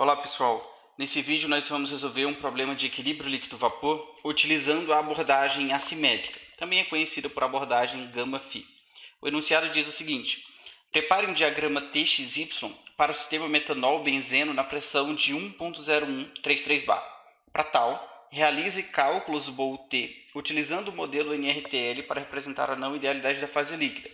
Olá pessoal, nesse vídeo nós vamos resolver um problema de equilíbrio líquido-vapor utilizando a abordagem assimétrica, também é conhecida por abordagem gama-phi. O enunciado diz o seguinte: prepare um diagrama TXY para o sistema metanol-benzeno na pressão de 1.0133 bar. Para tal, realize cálculos BOLT utilizando o modelo NRTL para representar a não idealidade da fase líquida.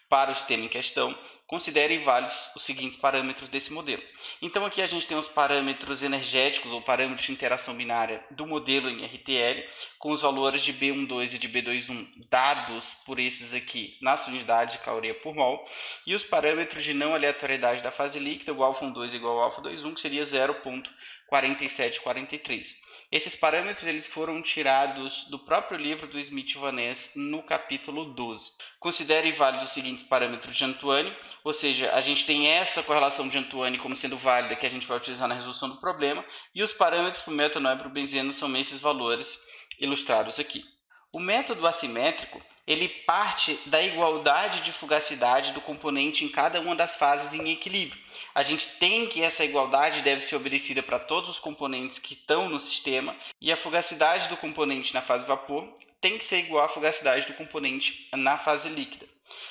Para o sistema em questão, considere válidos os seguintes parâmetros desse modelo. Então aqui a gente tem os parâmetros energéticos ou parâmetros de interação binária do modelo NRTL, com os valores de B12 e de B21 dados por esses aqui na sua unidade de caloria por mol, e os parâmetros de não aleatoriedade da fase líquida, o alfa12 igual ao alfa21, que seria 0.4743. Esses parâmetros eles foram tirados do próprio livro do Smith e Van Ness no capítulo 12. Considere válidos os seguintes parâmetros de Antoine, ou seja, a gente tem essa correlação de Antoine como sendo válida que a gente vai utilizar na resolução do problema, e os parâmetros para o metanol e para o benzeno são esses valores ilustrados aqui. O método assimétrico ele parte da igualdade de fugacidade do componente em cada uma das fases em equilíbrio. A gente tem que essa igualdade deve ser obedecida para todos os componentes que estão no sistema, e a fugacidade do componente na fase vapor tem que ser igual à fugacidade do componente na fase líquida.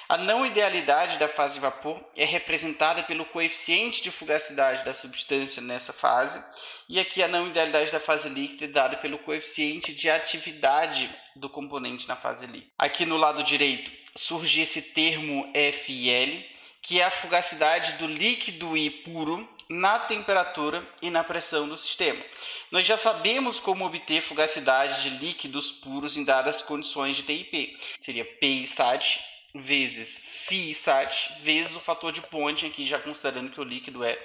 A não idealidade da fase vapor é representada pelo coeficiente de fugacidade da substância nessa fase, e aqui a não idealidade da fase líquida é dada pelo coeficiente de atividade do componente na fase líquida. Aqui no lado direito surge esse termo FL, que é a fugacidade do líquido I puro na temperatura e na pressão do sistema. Nós já sabemos como obter fugacidade de líquidos puros em dadas condições de TIP. Seria PI-SAT vezes Phi-SAT vezes o fator de Ponting, aqui já considerando que o líquido é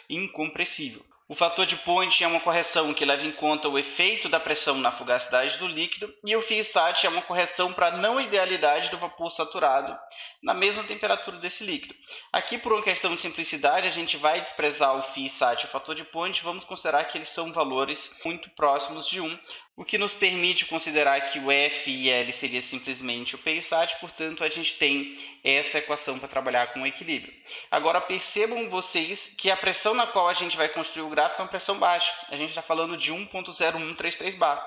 incompressível. O fator de Ponting é uma correção que leva em conta o efeito da pressão na fugacidade do líquido, e o Phi-SAT é uma correção para a não idealidade do vapor saturado na mesma temperatura desse líquido. Aqui, por uma questão de simplicidade, a gente vai desprezar o Phi-SAT e o fator de Ponting, vamos considerar que eles são valores muito próximos de 1, o que nos permite considerar que o F e L seria simplesmente o PI-SAT, portanto a gente tem essa equação para trabalhar com o equilíbrio. Agora percebam vocês que a pressão na qual a gente vai construir o gráfico é uma pressão baixa, a gente está falando de 1.0133 bar.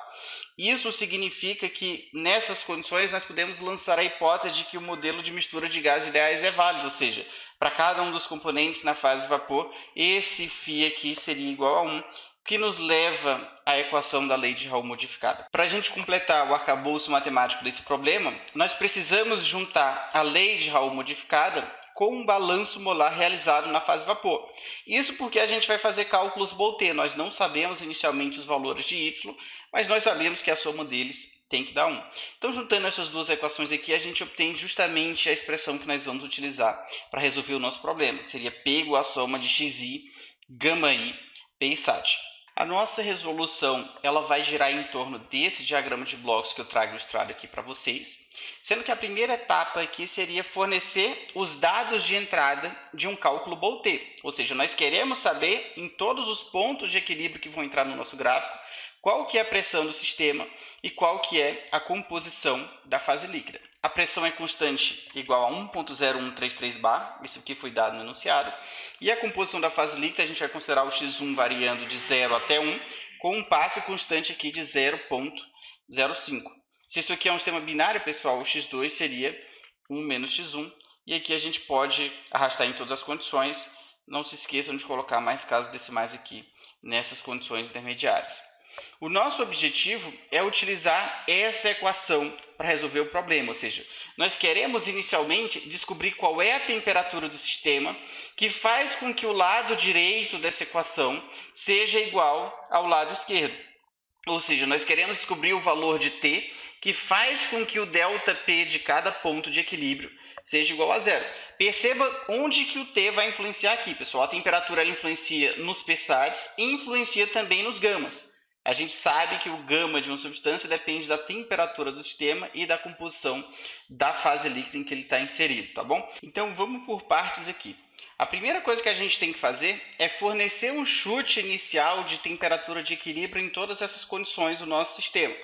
Isso significa que nessas condições nós podemos lançar a hipótese de que o modelo de mistura de gases ideais é válido, ou seja, para cada um dos componentes na fase vapor, esse φ aqui seria igual a 1, que nos leva à equação da lei de Raoult modificada. Para a gente completar o arcabouço matemático desse problema, nós precisamos juntar a lei de Raoult modificada com um balanço molar realizado na fase vapor. Isso porque a gente vai fazer cálculos BOLT. Nós não sabemos inicialmente os valores de Y, mas nós sabemos que a soma deles tem que dar 1. Então, juntando essas duas equações aqui, a gente obtém justamente a expressão que nós vamos utilizar para resolver o nosso problema. Seria P igual à soma de xi, gama i, PI-SAT. A nossa resolução ela vai girar em torno desse diagrama de blocos que eu trago ilustrado aqui para vocês, sendo que a primeira etapa aqui seria fornecer os dados de entrada de um cálculo BOLT, ou seja, nós queremos saber em todos os pontos de equilíbrio que vão entrar no nosso gráfico qual que é a pressão do sistema e qual que é a composição da fase líquida. A pressão é constante igual a 1.0133 bar, isso aqui foi dado no enunciado, e a composição da fase líquida a gente vai considerar o x1 variando de 0 até 1, com um passo constante aqui de 0.05. Se isso aqui é um sistema binário, pessoal, o x2 seria 1 menos x1, e aqui a gente pode arrastar em todas as condições. Não se esqueçam de colocar mais casas decimais aqui nessas condições intermediárias. O nosso objetivo é utilizar essa equação para resolver o problema, ou seja, nós queremos inicialmente descobrir qual é a temperatura do sistema que faz com que o lado direito dessa equação seja igual ao lado esquerdo. Ou seja, nós queremos descobrir o valor de T que faz com que o ΔP de cada ponto de equilíbrio seja igual a 0. Perceba onde que o T vai influenciar aqui, pessoal. A temperatura ela influencia nos PSATs e influencia também nos gamas. A gente sabe que o gama de uma substância depende da temperatura do sistema e da composição da fase líquida em que ele está inserido, tá bom? Então vamos por partes aqui. A primeira coisa que a gente tem que fazer é fornecer um chute inicial de temperatura de equilíbrio em todas essas condições do nosso sistema.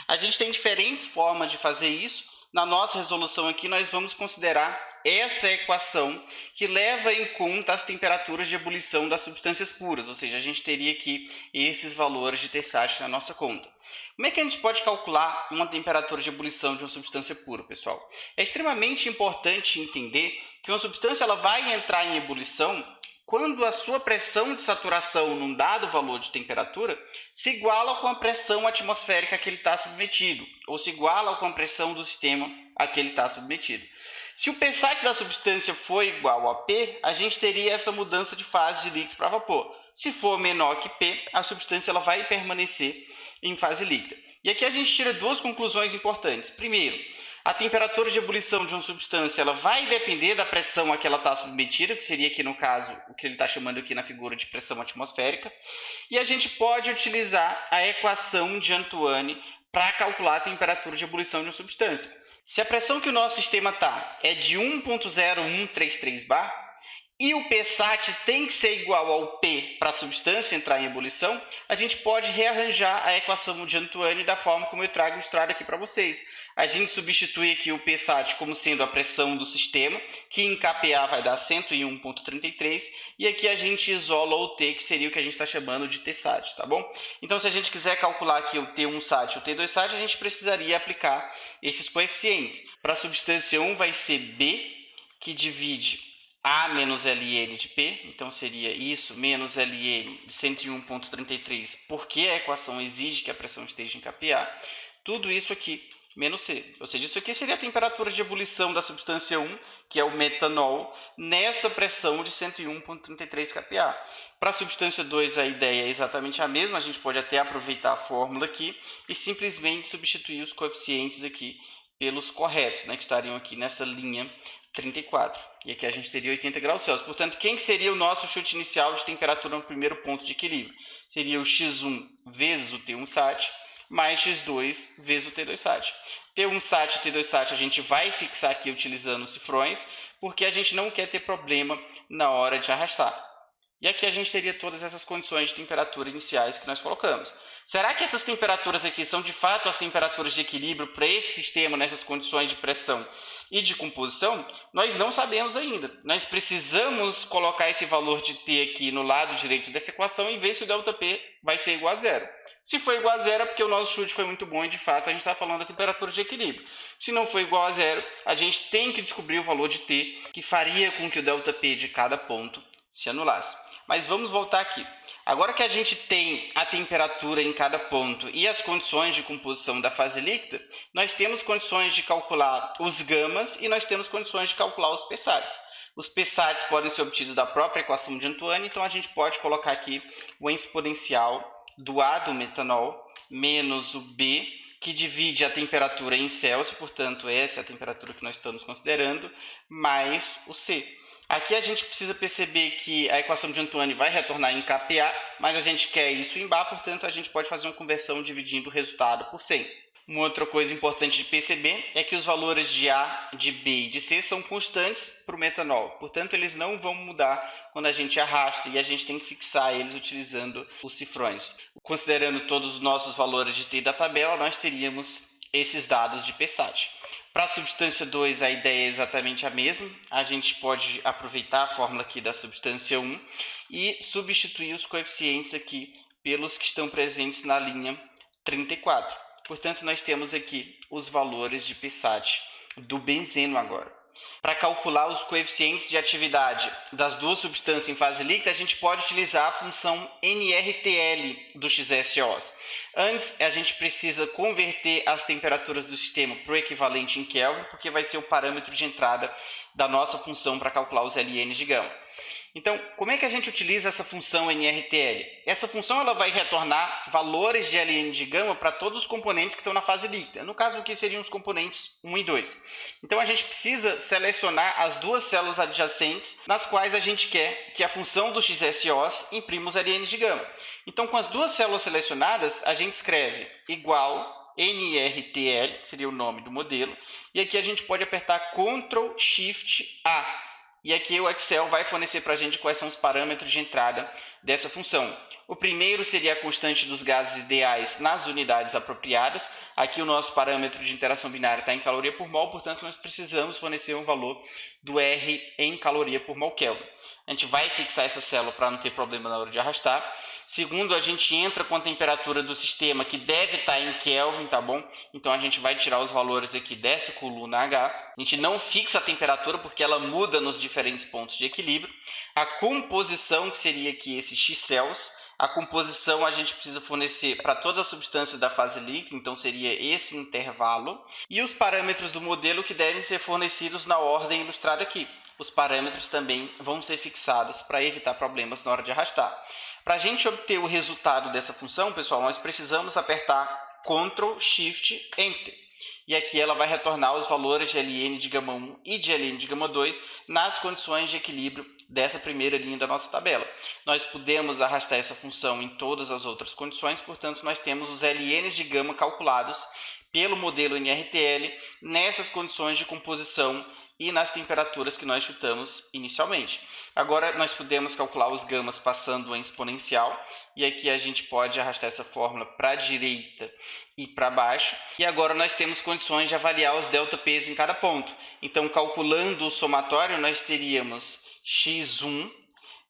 A gente tem diferentes formas de fazer isso. na nossa resolução aqui, nós vamos considerar essa equação que leva em conta as temperaturas de ebulição das substâncias puras, ou seja, a gente teria aqui esses valores de T-sat na nossa conta. Como é que a gente pode calcular uma temperatura de ebulição de uma substância pura, pessoal? É extremamente importante entender que uma substância ela vai entrar em ebulição quando a sua pressão de saturação num dado valor de temperatura se iguala com a pressão atmosférica a que ele está submetido, ou se iguala com a pressão do sistema a que ele está submetido. Se o Psat da substância for igual a P, a gente teria essa mudança de fase de líquido para vapor. Se for menor que P, a substância ela vai permanecer em fase líquida. E aqui a gente tira duas conclusões importantes. Primeiro, a temperatura de ebulição de uma substância ela vai depender da pressão a que ela está submetida, que seria aqui no caso o que ele está chamando aqui na figura de pressão atmosférica. E a gente pode utilizar a equação de Antoine para calcular a temperatura de ebulição de uma substância. Se a pressão que o nosso sistema está é de 1.0133 bar, e o Psat tem que ser igual ao P para a substância entrar em ebulição, a gente pode rearranjar a equação de Antoine da forma como eu trago ilustrado aqui para vocês. A gente substitui aqui o Psat como sendo a pressão do sistema, que em kPa vai dar 101.33, e aqui a gente isola o T, que seria o que a gente está chamando de Tsat, tá bom? Então, se a gente quiser calcular aqui o T1Sat e o T2Sat, a gente precisaria aplicar esses coeficientes. Para a substância 1 vai ser B, que divide A menos Ln de P, então seria isso, menos Ln de 101.33, porque a equação exige que a pressão esteja em kPa. Tudo isso aqui, menos C. Ou seja, isso aqui seria a temperatura de ebulição da substância 1, que é o metanol, nessa pressão de 101.33 kPa. Para a substância 2, a ideia é exatamente a mesma, a gente pode até aproveitar a fórmula aqui e simplesmente substituir os coeficientes aqui pelos corretos, né, que estariam aqui nessa linha 34. E aqui a gente teria 80 graus Celsius. Portanto, quem que seria o nosso chute inicial de temperatura no primeiro ponto de equilíbrio? Seria o x1 vezes o T1Sat mais x2 vezes o T2Sat. T1Sat e T2Sat a gente vai fixar aqui utilizando os cifrões, porque a gente não quer ter problema na hora de arrastar. E aqui a gente teria todas essas condições de temperatura iniciais que nós colocamos. Será que essas temperaturas aqui são de fato as temperaturas de equilíbrio para esse sistema nessas condições de pressão e de composição? Nós não sabemos ainda. Nós precisamos colocar esse valor de T aqui no lado direito dessa equação e ver se o ΔP vai ser igual a zero. Se for igual a zero, é porque o nosso chute foi muito bom e, de fato, a gente está falando da temperatura de equilíbrio. Se não for igual a zero, a gente tem que descobrir o valor de T, que faria com que o ΔP de cada ponto se anulasse. Mas vamos voltar aqui. Agora que a gente tem a temperatura em cada ponto e as condições de composição da fase líquida, nós temos condições de calcular os gamas e nós temos condições de calcular os Psats. Os Psats podem ser obtidos da própria equação de Antoine, então a gente pode colocar aqui o exponencial do A do metanol menos o B, que divide a temperatura em Celsius, portanto, essa é a temperatura que nós estamos considerando, mais o C. Aqui a gente precisa perceber que a equação de Antoine vai retornar em kPa, mas a gente quer isso em bar, portanto, a gente pode fazer uma conversão dividindo o resultado por 100. Uma outra coisa importante de perceber é que os valores de A, de B e de C são constantes para o metanol. Portanto, eles não vão mudar quando a gente arrasta e a gente tem que fixar eles utilizando os cifrões. Considerando todos os nossos valores de T da tabela, nós teríamos esses dados de Psat. Para a substância 2, a ideia é exatamente a mesma. A gente pode aproveitar a fórmula aqui da substância 1 e substituir os coeficientes aqui pelos que estão presentes na linha 34. Portanto, nós temos aqui os valores de Psat do benzeno agora. Para calcular os coeficientes de atividade das duas substâncias em fase líquida, a gente pode utilizar a função NRTL do XSOs. Antes, a gente precisa converter as temperaturas do sistema para o equivalente em Kelvin, porque vai ser o parâmetro de entrada da nossa função para calcular os LNs de gama. Então, como é que a gente utiliza essa função NRTL? Essa função ela vai retornar valores de LN de gama para todos os componentes que estão na fase líquida. No caso aqui seriam os componentes 1 e 2. Então, a gente precisa selecionar as duas células adjacentes nas quais a gente quer que a função dos XSOs imprima os LNs de gama. Então, com as duas células selecionadas, a gente escreve igual NRTL, que seria o nome do modelo, e aqui a gente pode apertar Ctrl Shift A E aqui o Excel vai fornecer para a gente quais são os parâmetros de entrada dessa função. O primeiro seria a constante dos gases ideais nas unidades apropriadas. Aqui o nosso parâmetro de interação binária está em caloria por mol, portanto nós precisamos fornecer um valor do R em caloria por mol Kelvin. A gente vai fixar essa célula para não ter problema na hora de arrastar. Segundo, a gente entra com a temperatura do sistema, que deve estar em Kelvin, tá bom? Então a gente vai tirar os valores aqui dessa coluna H. A gente não fixa a temperatura porque ela muda nos diferentes pontos de equilíbrio. A composição, que seria aqui esse X Celsius. A composição a gente precisa fornecer para todas as substâncias da fase líquida, então seria esse intervalo. E os parâmetros do modelo que devem ser fornecidos na ordem ilustrada aqui. Os parâmetros também vão ser fixados para evitar problemas na hora de arrastar. Para a gente obter o resultado dessa função, pessoal, nós precisamos apertar Ctrl, Shift, Enter. E aqui ela vai retornar os valores de Ln de gama 1 e de Ln de gama 2 nas condições de equilíbrio dessa primeira linha da nossa tabela. Nós podemos arrastar essa função em todas as outras condições, portanto, nós temos os Ln de gama calculados pelo modelo NRTL nessas condições de composição e nas temperaturas que nós chutamos inicialmente. Agora, nós podemos calcular os gamas passando em exponencial, e aqui a gente pode arrastar essa fórmula para a direita e para baixo. E agora nós temos condições de avaliar os ΔPs em cada ponto. Então, calculando o somatório, nós teríamos x1,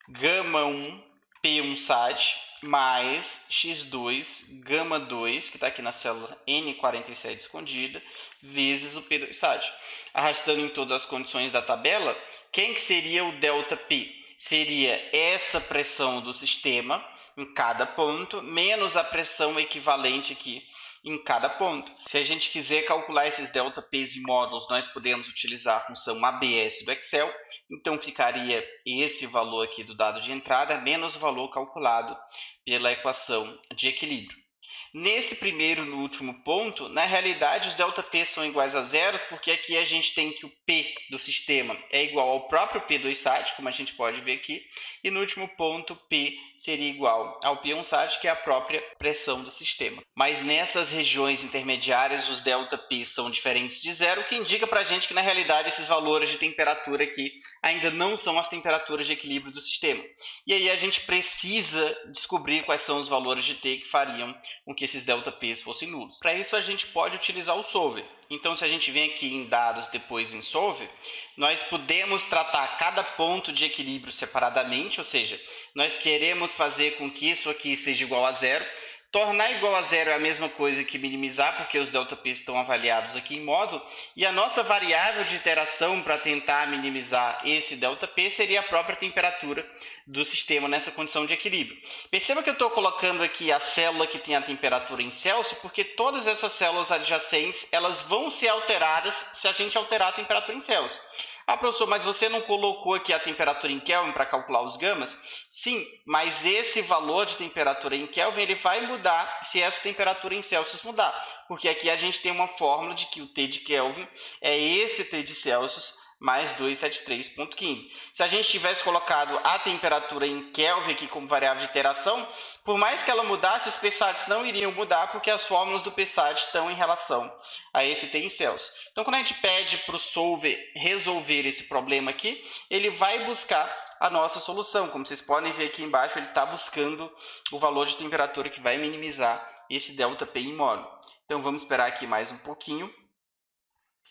gama 1, P1 SAD, mais x2, gama 2, que está aqui na célula N47 escondida, vezes o P2 SAD. Arrastando em todas as condições da tabela, quem que seria o ΔP? Seria essa pressão do sistema em cada ponto, menos a pressão equivalente aqui em cada ponto. Se a gente quiser calcular esses ΔPs e módulos, nós podemos utilizar a função ABS do Excel. Então, ficaria esse valor aqui do dado de entrada, menos o valor calculado pela equação de equilíbrio. Nesse primeiro e no último ponto, na realidade, os ΔP são iguais a zero, porque aqui a gente tem que o P do sistema é igual ao próprio P2 SAT, como a gente pode ver aqui, e no último ponto, P seria igual ao P1 SAT, que é a própria pressão do sistema. Mas nessas regiões intermediárias, os ΔP são diferentes de zero, o que indica para a gente que, na realidade, esses valores de temperatura aqui ainda não são as temperaturas de equilíbrio do sistema. E aí a gente precisa descobrir quais são os valores de T que fariam com que esses ΔPs fossem nulos. Para isso, a gente pode utilizar o Solver. Então, se a gente vem aqui em dados, depois em Solver, nós podemos tratar cada ponto de equilíbrio separadamente, ou seja, nós queremos fazer com que isso aqui seja igual a zero. Tornar igual a zero é a mesma coisa que minimizar, porque os ΔPs estão avaliados aqui em módulo, e a nossa variável de iteração para tentar minimizar esse ΔP seria a própria temperatura do sistema nessa condição de equilíbrio. Perceba que eu estou colocando aqui a célula que tem a temperatura em Celsius, porque todas essas células adjacentes elas vão ser alteradas se a gente alterar a temperatura em Celsius. Ah, professor, mas você não colocou aqui a temperatura em Kelvin para calcular os gamas? Sim, mas esse valor de temperatura em Kelvin ele vai mudar se essa temperatura em Celsius mudar. Porque aqui a gente tem uma fórmula de que o T de Kelvin é esse T de Celsius mais 273,15. Se a gente tivesse colocado a temperatura em Kelvin aqui como variável de iteração, por mais que ela mudasse, os PSATs não iriam mudar, porque as fórmulas do PSAT estão em relação a esse T em Celsius. Então, quando a gente pede para o Solver resolver esse problema aqui, ele vai buscar a nossa solução. Como vocês podem ver aqui embaixo, ele está buscando o valor de temperatura que vai minimizar esse ΔP em módulo. Então, vamos esperar aqui mais um pouquinho.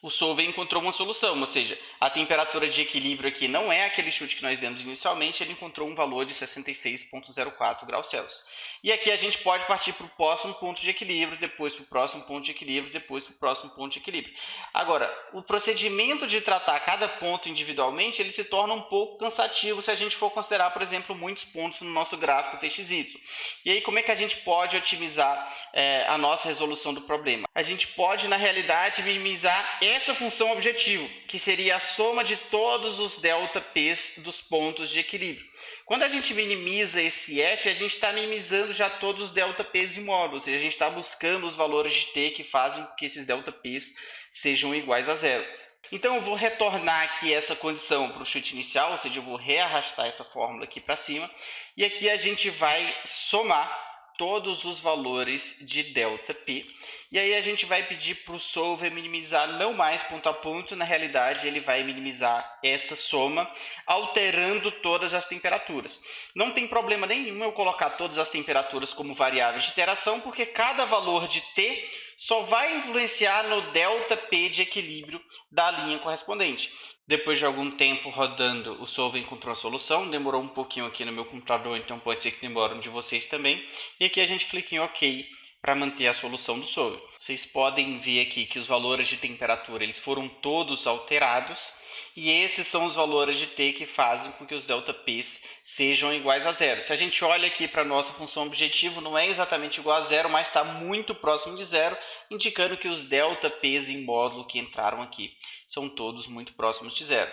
O Solver encontrou uma solução, ou seja, a temperatura de equilíbrio aqui não é aquele chute que nós demos inicialmente, ele encontrou um valor de 66,04 graus Celsius. E aqui a gente pode partir para o próximo ponto de equilíbrio, depois para o próximo ponto de equilíbrio, depois para o próximo ponto de equilíbrio. Agora, o procedimento de tratar cada ponto individualmente, ele se torna um pouco cansativo se a gente for considerar, por exemplo, muitos pontos no nosso gráfico TXY. E aí, como é que a gente pode otimizar a nossa resolução do problema? A gente pode, na realidade, minimizar essa função objetivo, que seria a soma de todos os ΔPs dos pontos de equilíbrio. Quando a gente minimiza esse F, a gente está minimizando já todos os ΔPs em módulo, ou seja, a gente está buscando os valores de T que fazem com que esses ΔPs sejam iguais a zero. Então, eu vou retornar aqui essa condição para o chute inicial, ou seja, eu vou rearrastar essa fórmula aqui para cima, e aqui a gente vai somar todos os valores de ΔP, e aí a gente vai pedir para o solver minimizar não mais ponto a ponto, na realidade ele vai minimizar essa soma, alterando todas as temperaturas. Não tem problema nenhum eu colocar todas as temperaturas como variáveis de iteração, porque cada valor de T só vai influenciar no ΔP de equilíbrio da linha correspondente. Depois de algum tempo rodando, o solver encontrou a solução. Demorou um pouquinho aqui no meu computador, então pode ser que demore um de vocês também. E aqui a gente clica em OK para manter a solução do solver. Vocês podem ver aqui que os valores de temperatura eles foram todos alterados. E esses são os valores de T que fazem com que os ΔPs sejam iguais a zero. Se a gente olha aqui para a nossa função objetivo, não é exatamente igual a zero, mas está muito próximo de zero, indicando que os ΔPs em módulo que entraram aqui são todos muito próximos de zero.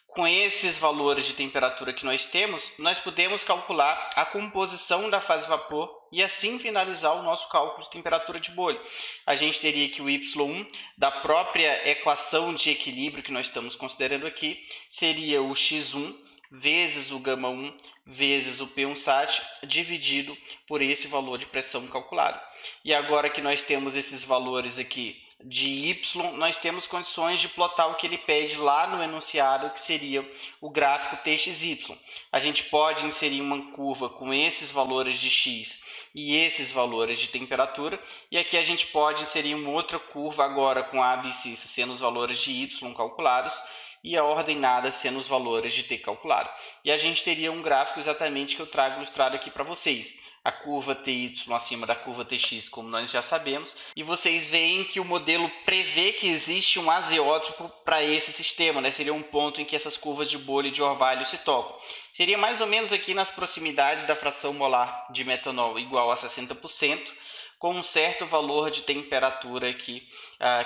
Com esses valores de temperatura que nós temos, nós podemos calcular a composição da fase vapor e assim finalizar o nosso cálculo de temperatura de bolha. A gente teria que o Y1 da própria equação de equilíbrio que nós estamos considerando aqui seria o X1 vezes o γ1 vezes o P1sat dividido por esse valor de pressão calculado. E agora que nós temos esses valores aqui de Y, nós temos condições de plotar o que ele pede lá no enunciado, que seria o gráfico TXY. A gente pode inserir uma curva com esses valores de X e esses valores de temperatura, e aqui a gente pode inserir uma outra curva agora com a abscissa sendo os valores de Y calculados e a ordenada sendo os valores de T calculado. E a gente teria um gráfico exatamente que eu trago ilustrado aqui para vocês. A curva TY acima da curva TX, como nós já sabemos, e vocês veem que o modelo prevê que existe um azeótropo para esse sistema, né? Seria um ponto em que essas curvas de bolha e de orvalho se tocam. Seria mais ou menos aqui nas proximidades da fração molar de metanol igual a 60%, com um certo valor de temperatura aqui,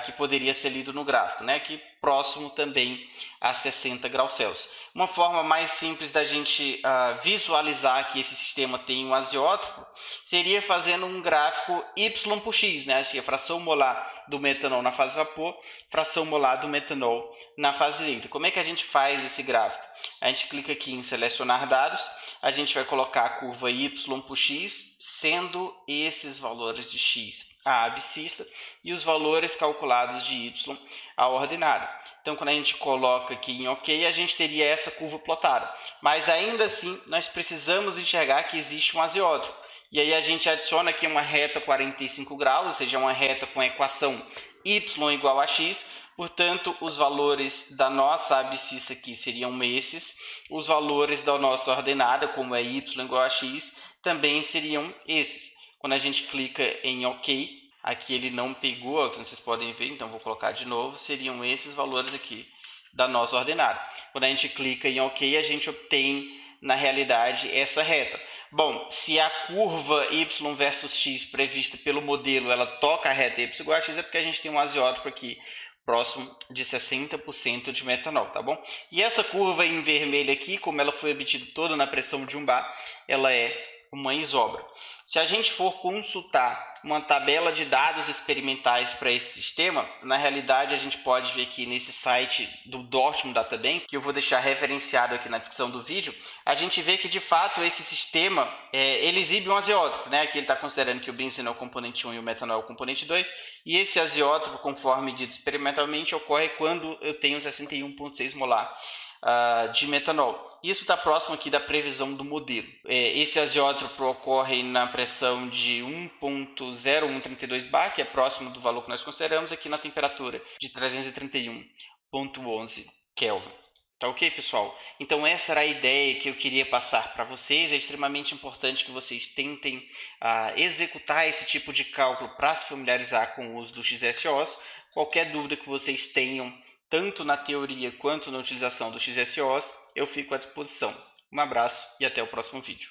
que poderia ser lido no gráfico, né? Aqui próximo também a 60 graus Celsius. Uma forma mais simples da gente visualizar que esse sistema tem um azeótropo seria fazendo um gráfico Y por X, né? Assim, a fração molar do metanol na fase vapor, fração molar do metanol na fase líquida. Como é que a gente faz esse gráfico? A gente clica aqui em selecionar dados, a gente vai colocar a curva Y por X, sendo esses valores de X a abscissa e os valores calculados de Y a ordenada. Então, quando a gente coloca aqui em OK, a gente teria essa curva plotada. Mas ainda assim, nós precisamos enxergar que existe um azeótropo. E aí a gente adiciona aqui uma reta 45 graus, ou seja, uma reta com a equação Y igual a X. Portanto, os valores da nossa abscissa aqui seriam esses. Os valores da nossa ordenada, como é Y igual a X, também seriam esses. Quando a gente clica em OK, aqui ele não pegou, como vocês podem ver, então vou colocar de novo, seriam esses valores aqui da nossa ordenada. Quando a gente clica em OK, a gente obtém, na realidade, essa reta. Bom, se a curva Y versus X prevista pelo modelo, ela toca a reta Y igual a X, é porque a gente tem um azeótropo aqui próximo de 60% de metanol, tá bom? E essa curva em vermelho aqui, como ela foi obtida toda na pressão de 1 bar, ela é uma isobra. Se a gente for consultar uma tabela de dados experimentais para esse sistema, na realidade a gente pode ver aqui nesse site do Dortmund Data Bank, que eu vou deixar referenciado aqui na descrição do vídeo, a gente vê que de fato esse sistema ele exibe um azeótropo, né? Aqui ele está considerando que o benzeno é o componente 1 e o metanol é o componente 2, e esse azeótropo, conforme medido experimentalmente, ocorre quando eu tenho 61,6 molar de metanol. Isso está próximo aqui da previsão do modelo. Esse azeótropo ocorre na pressão de 1.0132 bar, que é próximo do valor que nós consideramos, aqui na temperatura de 331,11 Kelvin. Tá ok, pessoal? Então essa era a ideia que eu queria passar para vocês. É extremamente importante que vocês tentem executar esse tipo de cálculo para se familiarizar com o uso do XSOs. Qualquer dúvida que vocês tenham, tanto na teoria quanto na utilização do XSOs, eu fico à disposição. Um abraço e até o próximo vídeo.